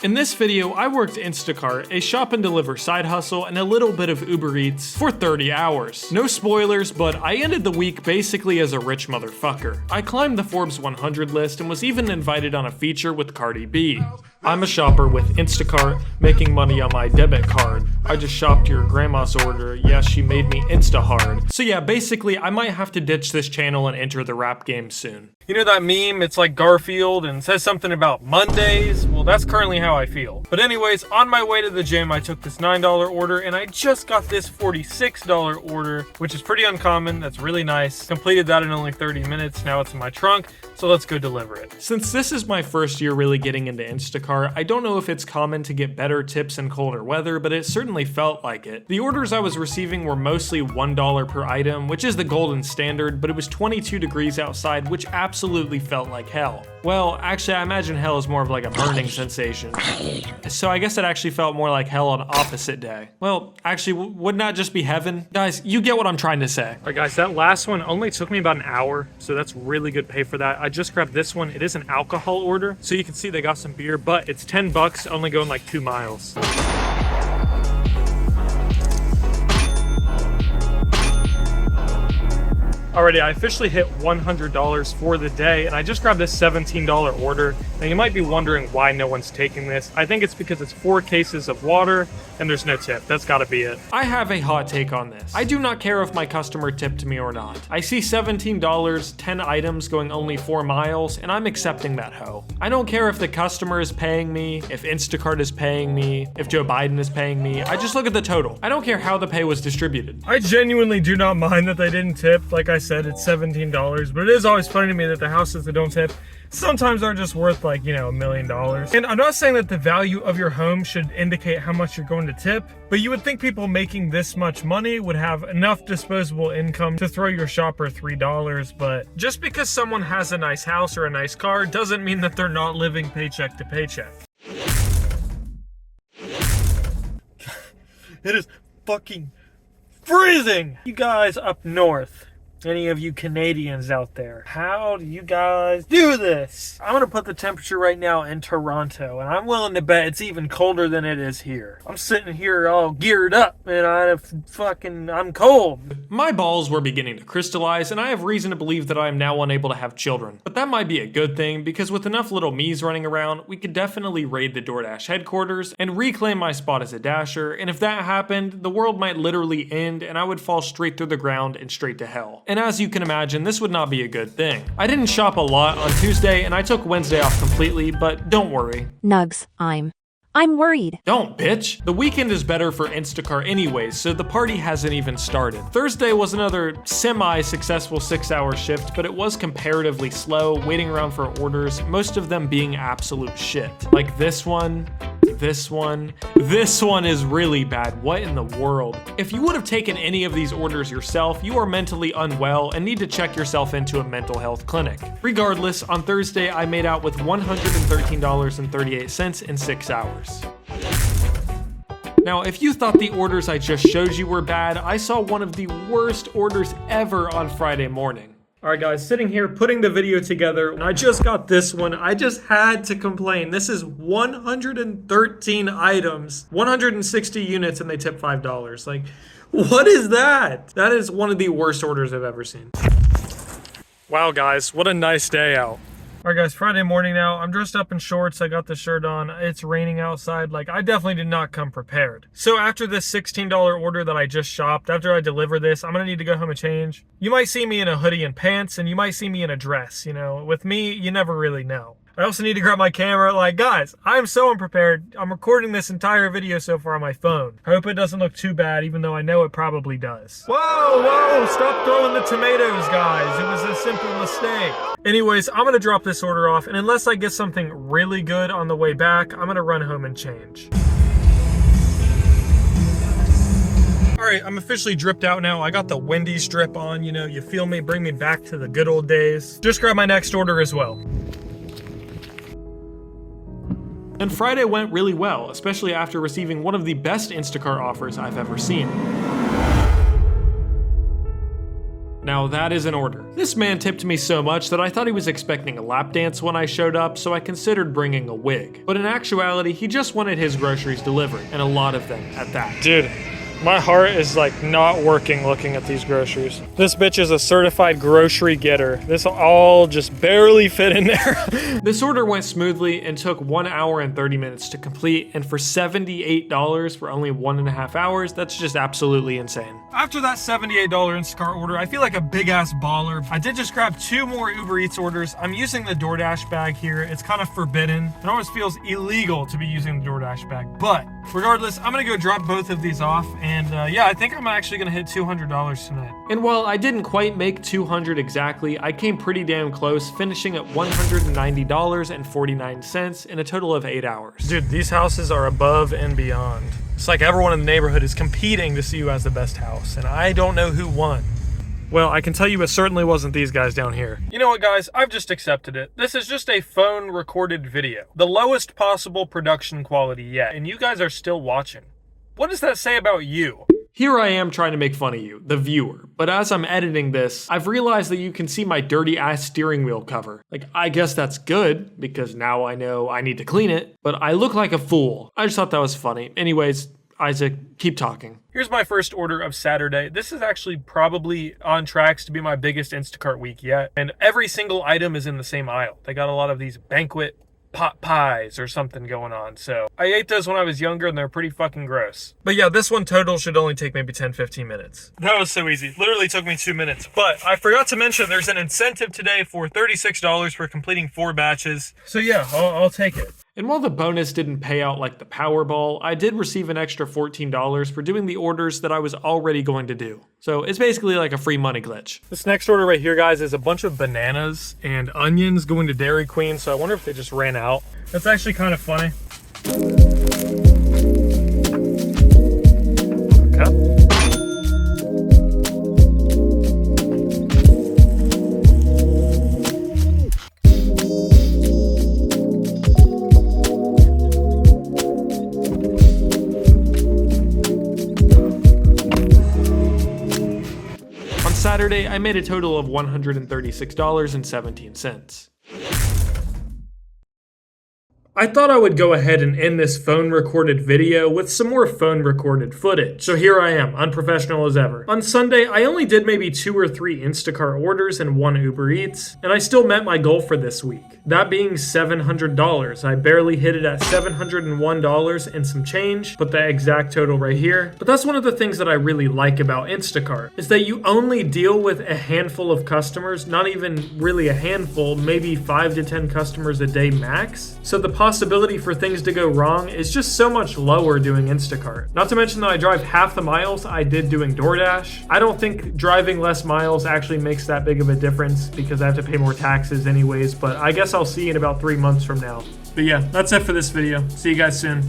In this video, I worked Instacart, a shop and deliver side hustle, and a little bit of Uber Eats for 30 hours. No spoilers, but I ended the week basically as a rich motherfucker. I climbed the Forbes 100 list and was even invited on a feature with Cardi B. I'm a shopper with Instacart, making money on my debit card. I just shopped your grandma's order, yeah, she made me insta-hard. So yeah, basically, I might have to ditch this channel and enter the rap game soon. You know that meme? It's like Garfield and says something about Mondays? Well, that's currently how I feel. But anyways, on my way to the gym, I took this $9 order and I just got this $46 order, which is pretty uncommon. That's really nice. Completed that in only 30 minutes. Now it's in my trunk, so let's go deliver it. Since this is my first year really getting into Instacart, I don't know if it's common to get better tips in colder weather, but it certainly felt like it. The orders I was receiving were mostly $1 per item, which is the golden standard, but it was 22 degrees outside, which absolutely felt like hell. Well, actually, I imagine hell is more of like a burning sensation. So I guess it actually felt more like hell on opposite day. Well, actually, wouldn't that just be heaven? Guys, you get what I'm trying to say. All right, guys, that last one only took me about an hour, so that's really good pay for that. I just grabbed this one. It is an alcohol order, so you can see they got some beer, but it's 10 bucks, only going like 2 miles. Alrighty, I officially hit $100 for the day, and I just grabbed this $17 order. Now you might be wondering why no one's taking this. I think it's because it's 4 cases of water, and there's no tip. That's gotta be it. I have a hot take on this. I do not care if my customer tipped me or not. I see $17, 10 items going only 4 miles, and I'm accepting that hoe. I don't care if the customer is paying me, if Instacart is paying me, if Joe Biden is paying me. I just look at the total. I don't care how the pay was distributed. I genuinely do not mind that they didn't tip. Like I said, it's $17, but it is always funny to me that the houses that don't tip sometimes are just worth like, you know, $1 million. And I'm not saying that the value of your home should indicate how much you're going to tip, but you would think people making this much money would have enough disposable income to throw your shopper $3, but just because someone has a nice house or a nice car doesn't mean that they're not living paycheck to paycheck. It is fucking freezing! You guys up north, any of you Canadians out there, how do you guys do this? I'm gonna put the temperature right now in Toronto, and I'm willing to bet it's even colder than it is here. I'm sitting here all geared up, and I'm cold. My balls were beginning to crystallize, and I have reason to believe that I am now unable to have children. But that might be a good thing, because with enough little me's running around, we could definitely raid the DoorDash headquarters and reclaim my spot as a dasher, and if that happened, the world might literally end, and I would fall straight through the ground and straight to hell. And as you can imagine, this would not be a good thing. I didn't shop a lot on Tuesday, and I took Wednesday off completely, but don't worry. Nuggs, I'm worried. Don't, bitch. The weekend is better for Instacart anyways, so the party hasn't even started. Thursday was another semi-successful 6-hour shift, but it was comparatively slow, waiting around for orders, most of them being absolute shit. Like this one is really bad. What in the world? If you would have taken any of these orders yourself, you are mentally unwell and need to check yourself into a mental health clinic. Regardless, on Thursday, I made out with $113.38 in 6 hours. Now, if you thought the orders I just showed you were bad, I saw one of the worst orders ever on Friday morning. Alright guys, sitting here putting the video together, and I just got this one. I just had to complain. This is 113 items, 160 units, and they tip $5. Like, what is that? That is one of the worst orders I've ever seen. Wow guys, what a nice day out. Alright guys, Friday morning now. I'm dressed up in shorts. I got the shirt on. It's raining outside. Like, I definitely did not come prepared. So after this $16 order that I just shopped, after I deliver this, I'm gonna need to go home and change. You might see me in a hoodie and pants, and you might see me in a dress. You know, with me, you never really know. I also need to grab my camera. Like, guys, I'm so unprepared. I'm recording this entire video so far on my phone. I hope it doesn't look too bad, even though I know it probably does. Whoa, stop throwing the tomatoes, guys. It was a simple mistake. Anyways, I'm gonna drop this order off, and unless I get something really good on the way back, I'm gonna run home and change. All right, I'm officially dripped out now. I got the Wendy's drip on, you know, you feel me? Bring me back to the good old days. Just grab my next order as well. And Friday went really well, especially after receiving one of the best Instacart offers I've ever seen. Now that is an order. This man tipped me so much that I thought he was expecting a lap dance when I showed up, so I considered bringing a wig. But in actuality, he just wanted his groceries delivered, and a lot of them at that. Dude, my heart is like not working looking at these groceries. This bitch is a certified grocery getter. This all just barely fit in there. This order went smoothly and took 1 hour and 30 minutes to complete, and for $78 for only 1.5 hours, that's just absolutely insane. After that $78 Instacart order, I feel like a big ass baller. I did just grab 2 more Uber Eats orders. I'm using the DoorDash bag here. It's kind of forbidden. It almost feels illegal to be using the DoorDash bag, but regardless, I'm gonna go drop both of these off, and yeah, I think I'm actually gonna hit $200 tonight. And while I didn't quite make $200 exactly, I came pretty damn close, finishing at $190.49 in a total of 8 hours. Dude, these houses are above and beyond. It's like everyone in the neighborhood is competing to see who has the best house, and I don't know who won. Well, I can tell you it certainly wasn't these guys down here. You know what, guys? I've just accepted it. This is just a phone recorded video. The lowest possible production quality yet, and you guys are still watching. What does that say about you? Here I am trying to make fun of you, the viewer, but as I'm editing this, I've realized that you can see my dirty ass steering wheel cover. Like, I guess that's good, because now I know I need to clean it, but I look like a fool. I just thought that was funny. Anyways, Isaac, keep talking. Here's my first order of Saturday. This is actually probably on tracks to be my biggest Instacart week yet, and every single item is in the same aisle. They got a lot of these banquet pot pies or something going on. So I ate those when I was younger and they're pretty fucking gross. But yeah, this one total should only take maybe 10-15 minutes. That was so easy. Literally took me 2 minutes. But I forgot to mention there's an incentive today for $36 for completing 4 batches. So yeah, I'll take it. And while the bonus didn't pay out like the Powerball, I did receive an extra $14 for doing the orders that I was already going to do. So it's basically like a free money glitch. This next order right here, guys, is a bunch of bananas and onions going to Dairy Queen, so I wonder if they just ran out. That's actually kind of funny. Okay. Saturday, I made a total of $136.17. I thought I would go ahead and end this phone recorded video with some more phone recorded footage. So here I am, unprofessional as ever. On Sunday, I only did maybe 2 or 3 Instacart orders and 1 Uber Eats, and I still met my goal for this week. That being $700. I barely hit it at $701 and some change, put the exact total right here. But that's one of the things that I really like about Instacart, is that you only deal with a handful of customers, not even really a handful, maybe 5 to 10 customers a day max. So the possibility for things to go wrong is just so much lower doing Instacart. Not to mention that I drive half the miles I did doing DoorDash. I don't think driving less miles actually makes that big of a difference because I have to pay more taxes anyways, but I guess I'll see you in about 3 months from now. But yeah, that's it for this video. See you guys soon.